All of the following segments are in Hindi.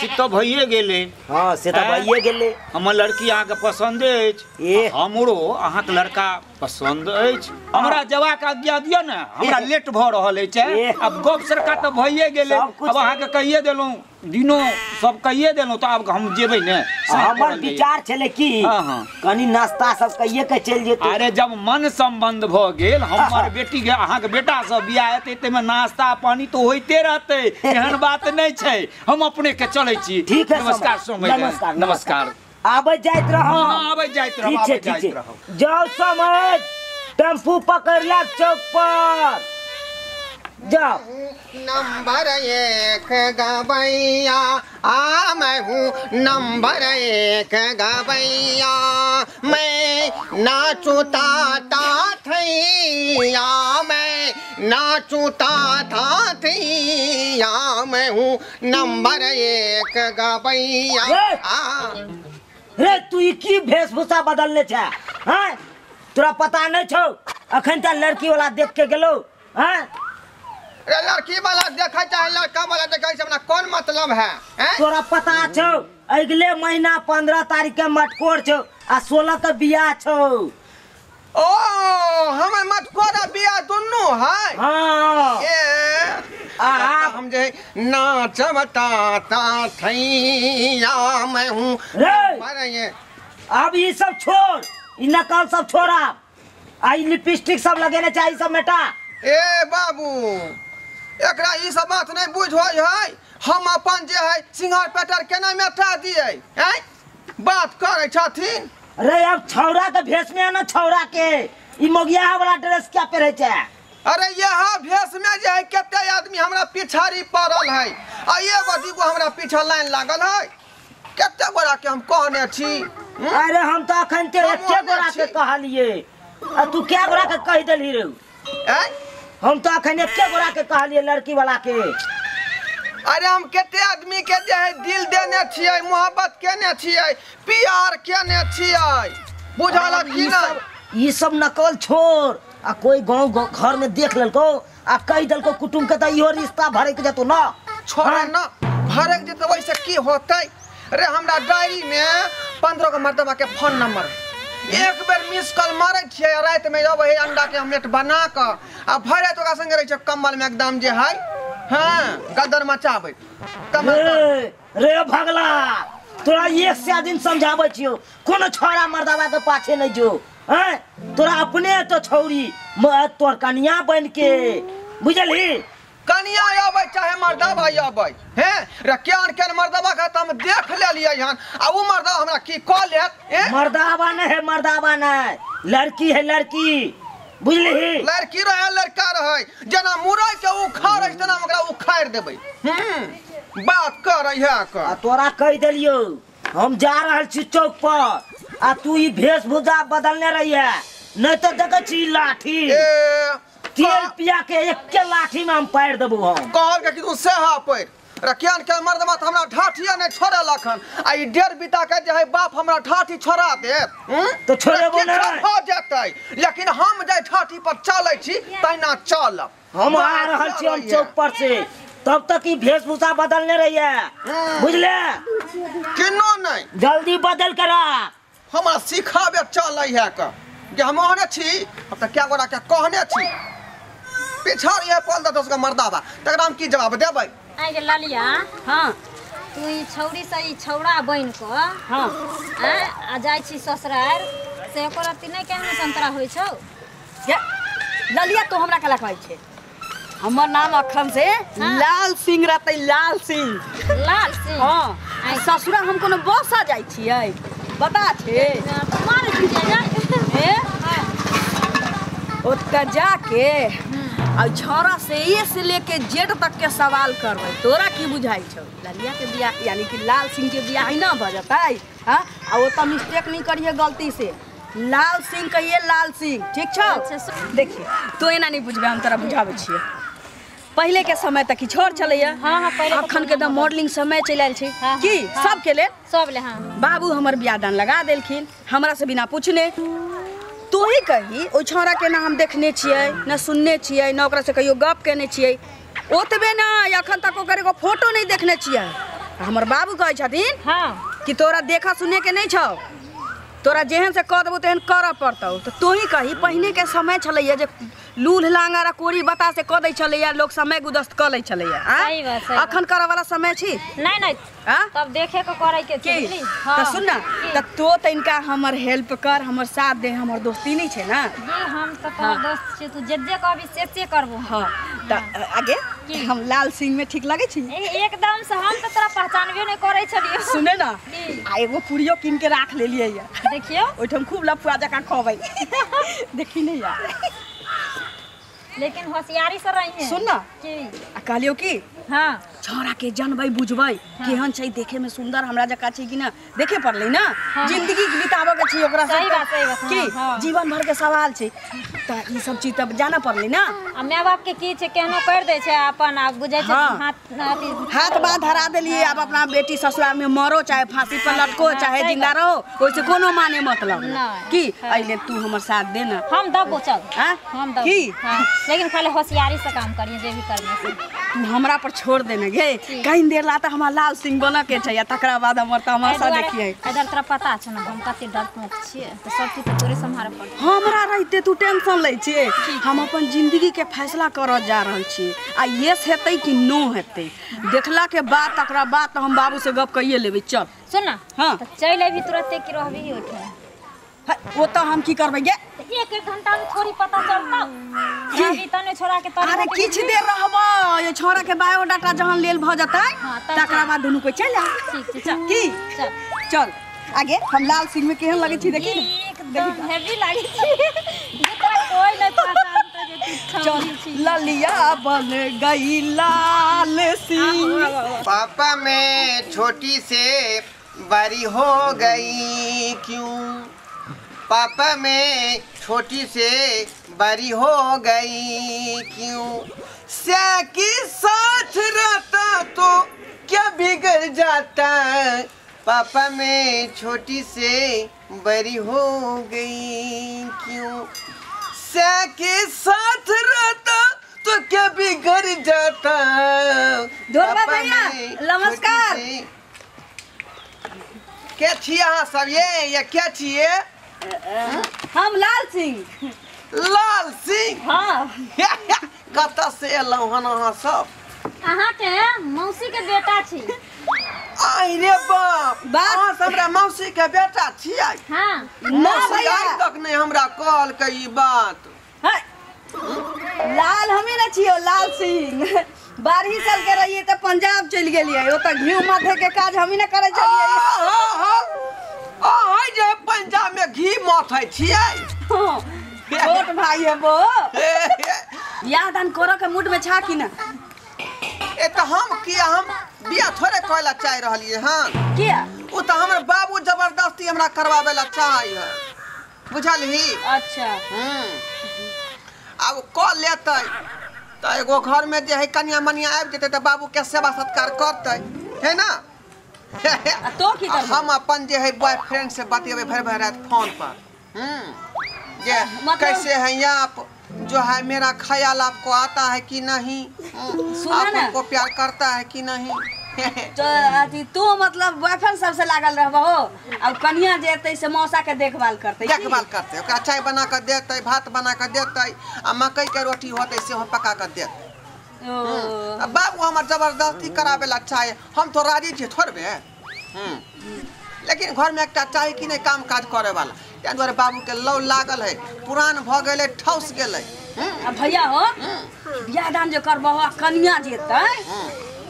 बातचीत तो भइए गेले। हाँ से तो भइए गेले। हमर लड़की अहाँ के पसंद अछि, हमरो अहाँ के लड़का पसंद अछि। हमरा जवाब आज्ञा दियो ना, हमरा लेट भ रहल अछि। अब गप सरका तो भइए गेले, अब अहाँ के कहिए देलौं, दिनो सब कहिए देलौं, तो अब हम जेबै ने। हमर विचार छले कि कनी नाश्ता सब कहिए के चल जेतै। अरे जब मन संबंध भ गेल, हमर बेटी के अहाँ के बेटा सब बियाह हेतै, तै में नाश्ता पानी तो होइते रहतै, एहन बात नहीं छै। हम अपने के चलै छी। ठीक है, नमस्कार समय। नमस्कार नमस्कार। आबे जाइत रहो। हां आबे जाइत रहो, आबे जाइत रहो। जाओ समझ, टेम्पू पकड़ ला चौक पर जाओ। नंबर 1 गवैया मैं हूँ नंबर 1 गवैया। मैं नाचूता था थैया, मैं नाचूता था थैया। मैं हूँ नंबर 1 गवैया। रे तू की वेशभूषा बदलने छे? हाँ तोरा पता नहीं छो अखन तक लड़की वाला देख के गेलो? हाँ लड़की वाला देखा चाहे लड़का वाला देखा, इसमें कौन मतलब है? तोरा पता छो अगले महीना 15 तारीख के मटकोर छो आ 16 के बियाह छो। ओ हमें मटकोर आ बियाह दोनों है। हाँ हम जे नाचता था थैया मैं हूँ। अब ये सब छोड़, इ नकल सब छोड़ा, आई लिपस्टिक सब लगेने चाहिए सब मेटा। ए बाबू एकरा ई सब बात नहीं बुझ होय है। हम अपन जे है सिंगार पेटर केना मेटा दिए हैं, बात करे छथिन। अरे अब छौड़ा के भेष में ना, छौड़ा के ई मोगिया वाला ड्रेस क्या पहने छे? अरे यहाँ भेष में जे है केते आदमी हमरा पिछाड़ी पड़ल है, आ ये बदी को हमरा पीछे लाइन लागल है। केते गोरा के हम कहने छी। अरे हम तो अखन ते एके गोरा के कहलिए, आ तू क्या गोरा के कह देली रे? हम तो अखन एके गोरा के कहलिए लड़की वाला के। अरे हम केते आदमी के जे है दिल देने छियै, मोहब्बत केने छियै, प्यार केने छियै, बुझल कि नहीं? ये सब नकल छोड़, आ कोई गांव घर में देख लेलको आ कह देलको कुटुंब के, तो इहो रिश्ता भरे के जतो ना। छोड़ा ना भरे के जतो, वैसे की होतै? अरे हमरा डायरी में 15 गो मर्दबा के फोन नंबर, एक बेर मिस कॉल मारे छियै, रात में अब है अंडा के ऑमलेट बना के आ भरे तो का संगे रहे छै कम्बल में एकदम जे है। हाँ गदर मचाबे रे भगला, तोरा एक से दिन समझावे छियो, कोनो छोरा मर्दबा के पाछे नहीं जो। हैं तोरा अपने तो छौरी तोर कन्या बन के, बुझली? कन्या आबै चाहे मर्दबा आबै हैं, रकियान के मर्दबा का हम देख लेलियै हन, आ उ मर्दबा हमरा की कह लेत? मर्दबा नहीं है, मर्दबा नहीं, लड़की है लड़की, बुझली? लड़की रहे लड़का रहे, जना मुरई के उखाड़ तना ओकरा उखाड़ देबै। बात कर है कर। तोरा कह देलियो हम जा रहल छी चौक पर, आ तू ई वेशभूषा बदलने रही है, नहीं तो देखे छी लाठी तेल पिया के एक लाठी में हम पैर देबो। हम कहल के तू सेहा पैर रकियान के मर्दबा त हमरा ठाठिया नहीं छोड़े लखन, आ ई डेढ़ बिता के जे है बाप हमरा ठाठी छोड़ा दे तो छोड़ेबो नहीं हो जेतै, लेकिन हम जे ठाठी पर चलै छी तैना चलब। हम आ रहल छी हम चौक पर से, तब तक ई वेशभूषा बदलने रही है, बुझले? किनो नहीं जल्दी बदल कर हमरा सिखाबे चलै है के हम ओहने छी, अब त क्या गोरा के कहने छी पिछाड़ी है पल 10 का मर्दाबा, तकरा हम की जवाब देबै? आई जे ललिया, हां तू ई छौरी से ई छौड़ा बन को, हां आ जाय छी ससुराल से एको रति नहीं केहन संतरा होय छौ? ललिया तो हमरा कला कहै छै, हमर नाम अखन से लाल सिंह रहतै, लाल सिंह। लाल सिंह? हां ससुरा हम कोनो बसा जाय छियै, बता छे? मार दीजिए ए ओत जाके आ छोरा से लेके जेठ तक के सवाल करबै, तोरा की बुझाई छौ? ललिया के बियाह यानी कि लाल सिंह के बियाह ही ना भ जतै। हां आ ओ त मिस्टेक नहीं करिए गलती से, लाल सिंह कहिए लाल सिंह, ठीक छौ? देखिए तो एना नहीं बुझबे, हम तोरा बुझाबै छियै। पहले के समय तक छोड़ चलैया, हां पहले अखन के त मॉडलिंग समय चलल छै की सब के ले, सब ले। हां बाबू हमर बियाह दान लगा देलखिन हमरा से बिना पूछने। तू ही कही ओ छोरा के ना हम देखने छियै, ना सुनने छियै, ना ओकरा से कहियो गप केने छियै, ओतबे ना अखन तक ओकर एगो फोटो नहीं देखने छियै। हमर बाबू कहै छथिन हाँ कि तोरा देखा सुने के नहीं छौ, तोरा जेहन से कह देबो तेहन करऽ पड़तौ। तो तू ही कही पहिने के समय छलैया जे लूल लांगरा कोरी बता से कह दै छलैया, लोग समय गुदस्त क लै छलैया। सही बात, सही बात। अखन करऽ वाला समय छी नहीं नहीं हाँ? तब देखे को करे के की चली तो सुन ना, तो तो तनिका हमर हेल्प कर, हमर साथ दे, हमर दोस्ती नहीं छे ना। ये हम तो तोर दोस्त छे, तू जे कहबी से करबो। हाँ तो आगे हम लाल सिंह में ठीक लगे छी एकदम से हम तो तोरा पहचानबे नहीं करे छलिए। सुने ना की? आ एगो पूरियो किन के राख लेलिए या, देखियो ओठम खूब लफुआ जका खबै देखी नहीं यार। लेकिन होशियारी से रही है। सुन ना की आ कहलियो की हाँ छोरा के जानबै बुझबै केहन छै, देखे में सुंदर हमरा जका छै कि ना, देखे पड़लै ना। हाँ। जिंदगी के बिताबे के छै ओकरा सही साथे। बात, सही बात, की हाँ। जीवन भर के सवाल छै, त ई सब चीज त जाना पड़लै ना। आ माय बाप के की छे केहनो कर दे छे अपन, आ बुझे छे हाँ। हाथ अथी हाथ बांध धरा देलिए, अब अपना बेटी ससुराल में मरो चाहे फांसी पर लटको हाँ, चाहे सही जिंदा रहो, ओइसे कोनो माने मतलब नहीं। की हाँ। अइले तू हमर साथ दे ना। हम दबो चल हाँ? हम दबो की हाँ। लेकिन खाली होशियारी से काम करिए जे भी करने से। तू हमरा पर छोड़ देना गे, कहीं देर ला त हमरा लाल सिंह बन के छै, तकरा बाद हमर तमाशा देखिए। इधर तोरा पता छ ना हम कते डरपोक छिए, तो सब चीज तो तोरे संभारे पड़त। हमरा रहते तू टेंशन लै छिए, हम अपन जिंदगी के फैसला करऽ जा रहल छिए, आ यस हेतै कि नो हेतै देखला के बाद तकरा बाद त हम बाबू से गप कइए लेबै। चल सुन ना हाँ। तो चल अभी तुरंते की रहबी ओठे, वो तो हम की करबै गे, तो एक घंटा में थोड़ी पता चलता अभी तने छोड़ा के तने अरे किछ देर रहबो, ये छोरा के बायोडाटा जहां लेल भ जतै हाँ, तब तकरा बाद दुनू कोई चल आ। ठीक छै चल की चल चल आगे हम लाल सिंह में केहन लगे छी देखी ना। एकदम हेवी लागी छी ये तोरा कोई नहीं पहचानता जे तू चल छौरी छी। ललिया बन गई लाल सिंह। पापा मैं छोटी से बड़ी हो गई क्यों, पापा मैं छोटी से बड़ी हो गई क्यों, स्या के साथ रहता तो क्या बिगड़ जाता, पापा मैं छोटी से बड़ी हो गई क्यों, स्या के साथ रहता तो क्या बिगड़ जाता। ढोलबा पापा भैया, मैं नमस्कार। छोटी से- क्या छिए अहाँ सब ये क्या छिए? हम लाल सिंह। लाल सिंह हाँ कतऽ से एलहुँ हन अहाँ सब? अहाँ के मौसी के बेटा छी। आई रे बाप, बाप। अहाँ सब हमरा मौसी के बेटा छियै? हाँ ना मौसी भैया, आइ तक नहीं हमरा कहल के ई बात। है। लाल हमें ना छियो, लाल सिंह 12 साल के रहिए तो पंजाब चल गेलिए, ओतऽ घी माथे के काज हमी ना करे छलिए। अहाँ जे पंजाब में घी माथै छियै? छोट भाई है वो, याद आन करो के मूड में छा कि ना। ए तो हम किया हम बिया थोड़े कहला चाह रहलिए हन, किया उ तो हमर बाबू जबरदस्ती हमरा करवावे ला चाहै है, बुझलही? अच्छा अब कह लेते तो एगो घर में जे है कनिया मनिया आबि जेतै तो बाबू के सेवा सत्कार करते है ना। तो की करबै? हम अपन जे है बॉयफ्रेंड से बतियेबै भर भर रात फोन पर, जे मतलब- कैसे हैं आप, जो है मेरा ख्याल आपको आता है कि नहीं, सुना आप ना। हमको प्यार करता है कि नहीं। तो अथी तू मतलब बॉयफ्रेंड सबसे लागल रहबो, अब कन्या जे एतै से मौसा के देखभाल करतै। देखभाल करते ओकरा चाय बना कर देते, भात बना कर देते, आ मकई के रोटी होते से हो पका कर देते। अब बाबू हमार जबरदस्ती करावे ला चाहे, हम तो राजी छे थोड़बे। लेकिन घर में एक चाहे कि नहीं काम काज करे वाला, ताहि दुआरे बाबू के लौ लागल है, पुरान भ गेले, ठौस गेले। अब भैया हो बियाह दान जो करबो कन्या जेतै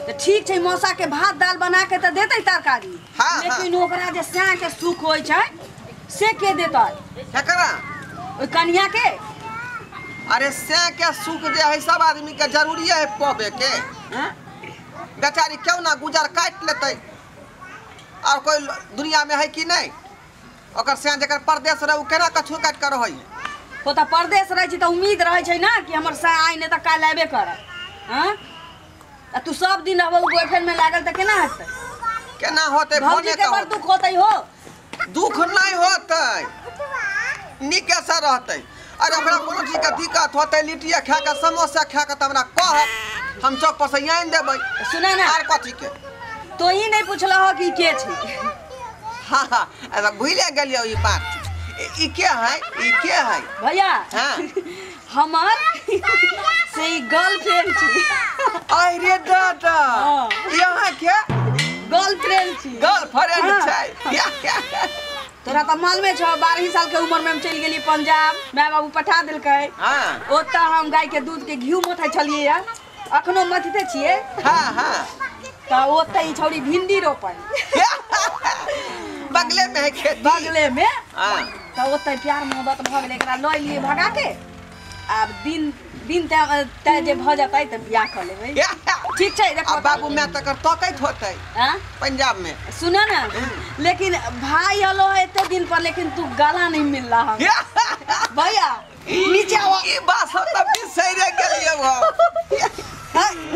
तो ठीक छै, मौसा के भात दाल बना के तो देतै तरकारी, हाँ, लेकिन ओकरा जे साँ के सुख होय छै से के देतै? केकरा? ओइ कन्या के। अरे से के सुख जे है सब आदमी के जरूरी है पबे के। बेचारी क्यों ना गुजर काट लेते, और कोई दुनिया में है कि नहीं? ओकर से जकर परदेश रहे उ केना कछु काट कर रही है? हो त परदेश रहै छी त उम्मीद रहै छै ना कि हमर सा आइ नै त काल्हि अयबे करत। हां आ तू सब दिन रहबो बॉयफ्रेंड में लागल त केना हेतै? केना होते? भौजी के बड़ दुख होतै हो। दुख नहीं होते, नीक से रहते। अरे हमरा कोनो चीज के दिक्कत होते, लिट्टिया खा के समोसा खा के त हमरा कह, हम चौक पर से आनि देबै। सुनै ना, आर कथी के? तो ही नहीं पूछला हो कि के छी। हाँ हाँ अरे भूले गेलियो ई बात। ई क्या है? ई क्या है? भैया हाँ। हमार से गर्लफ्रेंड छी। अरे दादा हाँ। यहाँ क्या गर्लफ्रेंड छी। गर्लफ्रेंड हाँ। छै? तोरा तो मालूम छो 12 साल के उम्र में हम चल गेली पंजाब, माय बाबू पठा दिलकै। हाँ ओतऽ हम गाय के दूध के घी मथै छलिए, अखनो मथते छिए। हाँ हाँ त ओतऽ ई छौरी भिंडी रोपै बगले में है खेती। बगले में। हाँ त ओतऽ प्यार मोहब्बत भ गेलै, एकरा लय लिए भगा के। अब दिन तय जे भ जतै त बियाह क लेबै। ठीक छै देखो। अब बाबू मैं तक तकैत होतै हां पंजाब में। सुन ना, लेकिन भाई हलो है इतने दिन पर, लेकिन तू गाला नहीं मिल रहा हम। भैया नीचे आओ। ई बात सब तब भी सही रह गेलिए वो।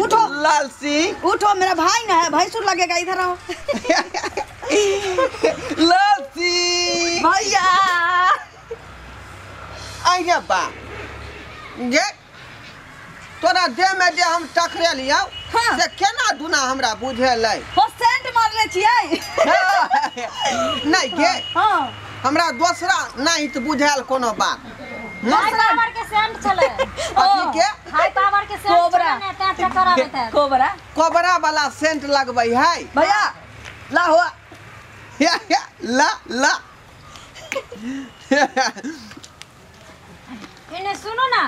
उठो लाल सिंह, उठो, मेरा भाई ना है, भाई सुर लगेगा, इधर आओ। लाल सिंह भैया आइए बा गे तोरा दे में जे हम टकरे लिया। हाँ। से केना दुना हमरा बुझेलै? हो सेंट मारले छियै। नहीं गे हां हमरा दूसरा नहीं तो बुझाल कोनो बात। हाई पावर के सेंट चले। अथी के हाई पावर के सेंट कोबरा। चले ता चक्कर आवत है। कोबरा कोबरा वाला सेंट लगबै है। भैया ला हो। ला ला इने सुनो ना,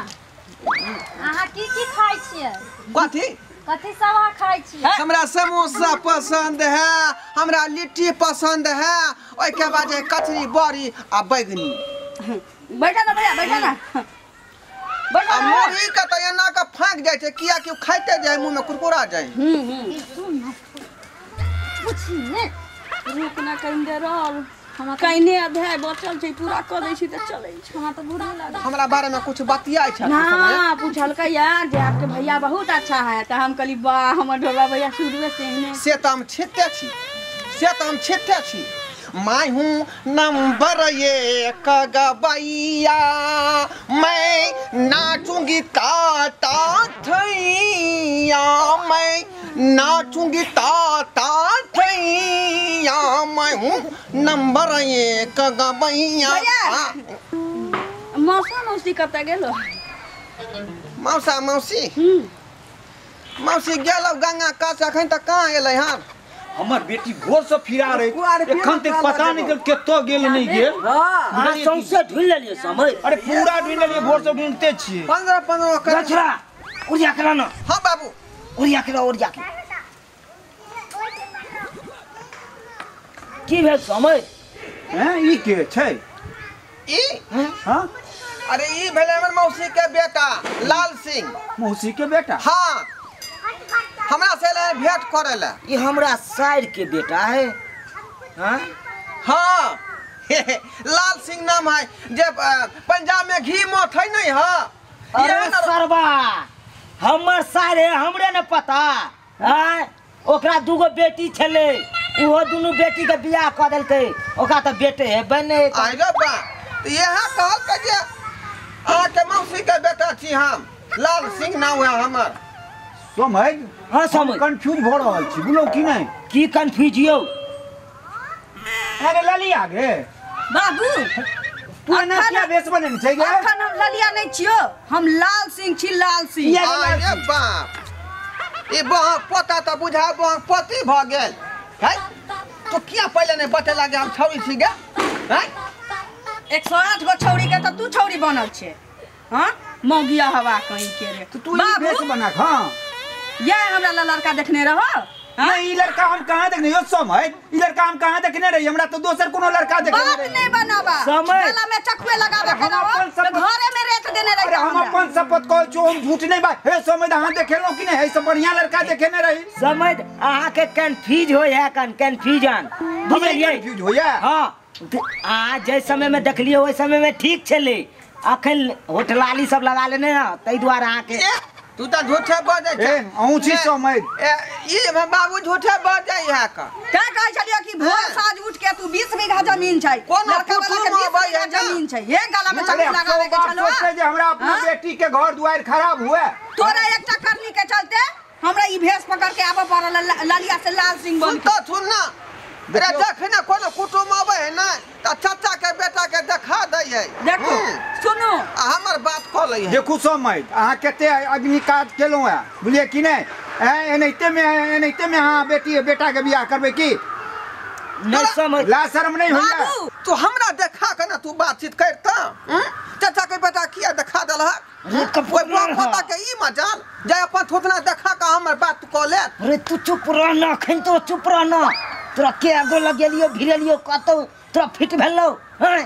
अहाँ की खाइ छियै? कथी? कथी सब अहाँ खाइ छियै? हमरा समोसा पसंद है, हमरा लिट्टी पसंद है, ओइ के बाद है कचरी बड़ी आ बैगनी। बैठा ना भैया, बैठा ना, बैठा आ ना। मुरही के तो एना के फांक जाय छै, किया कि खाइते जाय मुंह में कुरकुरा जाय। सुन ना, पूछी ने रुक ना कहीं दे रहल। कहीं अध्याय बचल छै, पूरा कर दै छी त चलै छै। हमरा तो बुरा लगा। हमरा बारे में कुछ बतियाई छै? ना पूछल कैया जे आपके भैया बहुत अच्छा है, तो हम कहली वाह हमर ढोला भैया शुरू से ही। से तो हम छिट्टे छी, से तो हम छिट्टे छी। मैं हूँ नंबर 1 गबैया, मैं नाचूंगी ताता थैया, मैं नाचूंगी ताता थैया, मैं हूँ नंबर 1 गबैया। भैया। मौसा मौसी कतऽ गेलो? मौसा मौसी मौसी गेलो गंगा कात, अखन तक कहाँ एलै हन? हमर बेटी भोर से फिरा रही, एखन तक पता नहीं केतो गेल नहीं गेल। हां सौंसे ढूंढ लेलिए समय। अरे पूरा ढूंढ लेलिए, भोर से ढूंढते छिए। 15 कर। रछड़ा उड़िया के लाना। हाँ बाबू उड़िया के ला, उड़िया के। की भेल समय? हैं ई के छै? ई हां अरे ई भेले हमर मौसी के बेटा लाल सिंह। मौसी के बेटा? हाँ हमरा से ले भेंट करे ले। ये हमरा साइड के बेटा है। हाँ हाँ लाल सिंह नाम है, जे पंजाब में घी मठ है नहीं है। अरे सरबा हमर साइड है, हमरे न पता। हाँ ओकरा दूगो बेटी छले, वो दोनों बेटी के बियाह कर देलकै, ओकरा तो बेटे है बने। आइलो बा तो यहां कहल के जे आ के मौसी के बेटा छी हम, लाल सिंह नाम है हमर। समझ? हाँ समझ। कंफ्यूज भ रहल छी, बुझलो कि नहीं? की कंफ्यूज यौ? अरे ललिया गे बाबू तू ना क्या बेस बने छै गे? अखन हम ललिया नहीं छियो, हम लाल सिंह छी, लाल सिंह। अरे बाप ई बह पोता तो बुझा बह पति भ गेल है। तो किया पहले नहीं बते लागे हम छौरी छी गे? हैं 108 गो छौरी के तो तू छौरी बनल छे। हाँ मौगिया हवा कहीं के रे। तो तू ई बेस बना। हां ये हमरा ला लड़का देखने रहो। नहीं ई लड़का हम कहां देखने? यो समय ई लड़का हम कहां देखने रही? हमरा तो दोसर कोनो लड़का देखने बात रही। नहीं बनावा, समय। गला में चकवे लगावे के हम रहो, अपन सब- तो घरे में रेत देने अरे रही। हम अपन शपथ कहै छौ, हम झूठ नहीं बा। हे समय हां देखेलो कि नहीं? हे सब बढ़िया लड़का देखेने रही। समझ अहाँ के कंफ्यूज हो है, कंफ्यूजन बुझलिए? कंफ्यूज होया। हाँ आ जै समय में देखलिए वही समय में ठीक छले, अखन होटलाली सब लगा लेने ना, तै द्वारा अहाँ के तू तो झूठे बजे ए औंची समय ई बाबू झूठे बजे है का। क्या कहै छलियो कि भोर साँझ उठ के तू 20 बीघा जमीन छै, कोनो लड़का वाला के 20 कुटुम्ब बीघा है ना? जमीन छै, ये गला में चकवे अरे लगावे के बात छलो। सोचे जे हमरा अपना हाँ? बेटी के घर दुआर खराब हुए। तोरा एकटा करनी के चलते हमरा ई भेष पकड़ के आबे पड़ल ललिया से लाल सिंह बन सुन तो सुन ना अरे देख ना कोनो कुटुम आवे है ना त चाचा के बेटा के देखा दै है देखो सुनो हमर बात क लै है देखू समय अहाँ केते अग्निकांड केलहुँ है बुझलिए कि नहीं एनाहिते में अहाँ बेटा के बियाह करबै की नहीं समझ ला शर्म नहीं होइया बाबू तू हमरा देखा के ना तू बातचीत करता चाचा के बेटा किया देखा देलह रे कोई बाप पता के ई मजाल जे अपन थोतना देखा के हमर बात क ले रे तू चुप रह ना खन तो चुप रह ना तोरा के आगो लगेलियो भिरेलियो कतौ तोरा फिट भेलौ हैं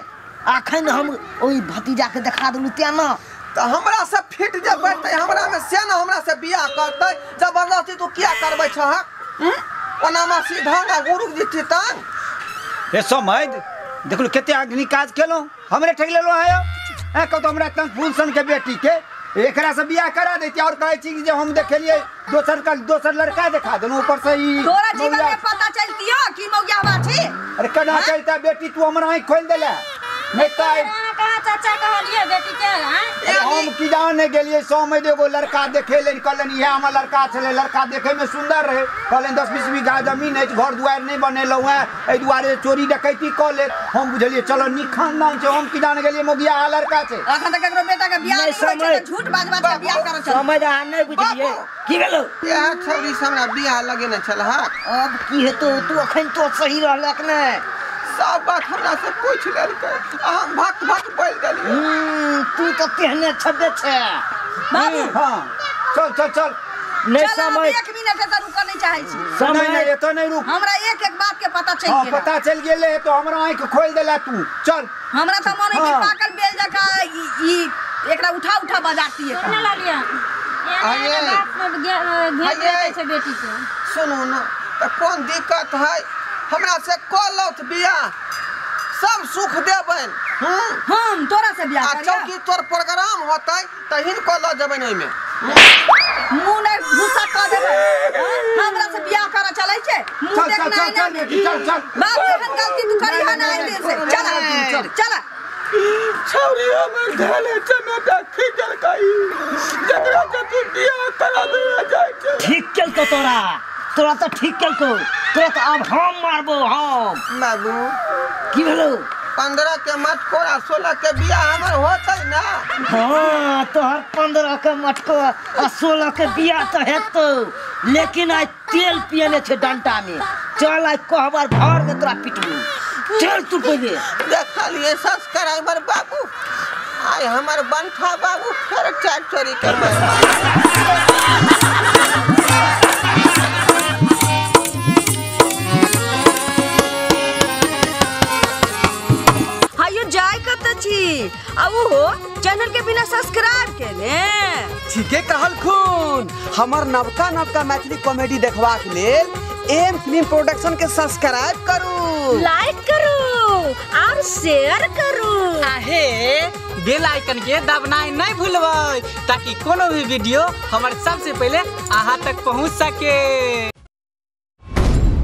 अखन हम ओई भतीजा के देखा देलु त्या ना त हमरा से फिट जे बैठते हमरा में से ना हमरा से बियाह करते जबरदस्ती तू किया करबै छह ओना में सीधा ना गुरु जी तितान हे समय देखलू केते अग्निकांड केलहुँ हमरे ठग लेलो है कहतो हमरा तंग फूलसन के बेटी के एकरा से बियाह करा देती और कहै छी जे हम देखलिए दोसर लड़का देखा देलहुँ ऊपर से ई तोरा जीवन में पता चलतियो कि मौगिया बाछी अरे कना चलता बेटी तू हमरा आँख खोल देला नहीं तो कहाँ चाचा कहलिए बेटी के हैं हम की जाने गेलिए 100 में एगो लड़का देखे ले कहलन इहे हमर लड़का छले लड़का देखे में सुंदर रहे कहलन 10-20 बीघा जमीन है घर दुआर नहीं बनेलौ है ए दुआरे चोरी डकैती क ले हम बुझलिए चलो नी खानदान छै हम की जाने गेलिए मोगिया आ लड़का छै अखन तक केकरो बेटा के बियाह नहीं होय छै झूठ बाज बाज के बियाह करत छै समझ आ नहीं बुझलिए की भेलौ यह छौरी से हमरा बियाह लगेने छल हा अब की हेतौ तू अखन तो सही रहलक ने सब बात हमरा से पूछ लेलकै हम भक बोल देलिए तू तो तेहने छबे छे बाबू हां चल नहीं चल समझ एक मिनट तक रुक नहीं चाहे छी नहीं नहीं ये तो नहीं रुक हमरा एक बात के पता चल हां गेल पता चल गेले तो हमरा आँख खोल देला तू चल हमरा त मन है कि हाँ। पाकल बेल जका ई एकरा उठा बजाती है सुन ला लिया आइए। ये बात में भेज आइए। देते छै बेटी के सुनू ना त कौन दिक्कत है हमरा से कलौत बियाह सब सुख देबन हम तोरा से बियाह आ करिया चौकी तोर प्रोग्राम होतै तहिन कल जबन ओइ में मुंह ने घुसा क देबे हमरा से बियाह कर चलै छै मुंह चल देखना चल चल बेटी चल चल बाबू एहन गलती तू करी है ना आइंदे से चल चल छौरी हमर घाले चमेटा खिजल काई जकरा से तू बियाह करा दे जाय छै ठीक चल तो तोरा तो ठीक चल तो तोरा तो अब हम मारबो हम बाबू की भेलौ 15 के मटकोरा 16 के बियाह हमर होतै ना हाँ तोहर 15 के मटको आ 16 के बियाह तो हेतौ लेकिन आज तेल पियने छे डंटा में चल आज कहबर घर में तोरा पिटबू चल तू पहिले देखलिए सब्सक्राइबर बाबू आय हमर बंठा बाबू फेर चोरी के मार हायो जाय कत छी आ वो चैनल के बिना सब्सक्राइब केने ठीके कहल खून हमर नवका मैथिली कॉमेडी देखबाक लेल एम फिल्म प्रोडक्शन के सब्सक्राइब करू लाइक करू और शेयर करू आहे बेल आइकन के दबनाइ नहीं भूलबै ताकि कोनो भी वीडियो हमारे सबसे पहले अहाँ तक पहुंच सके।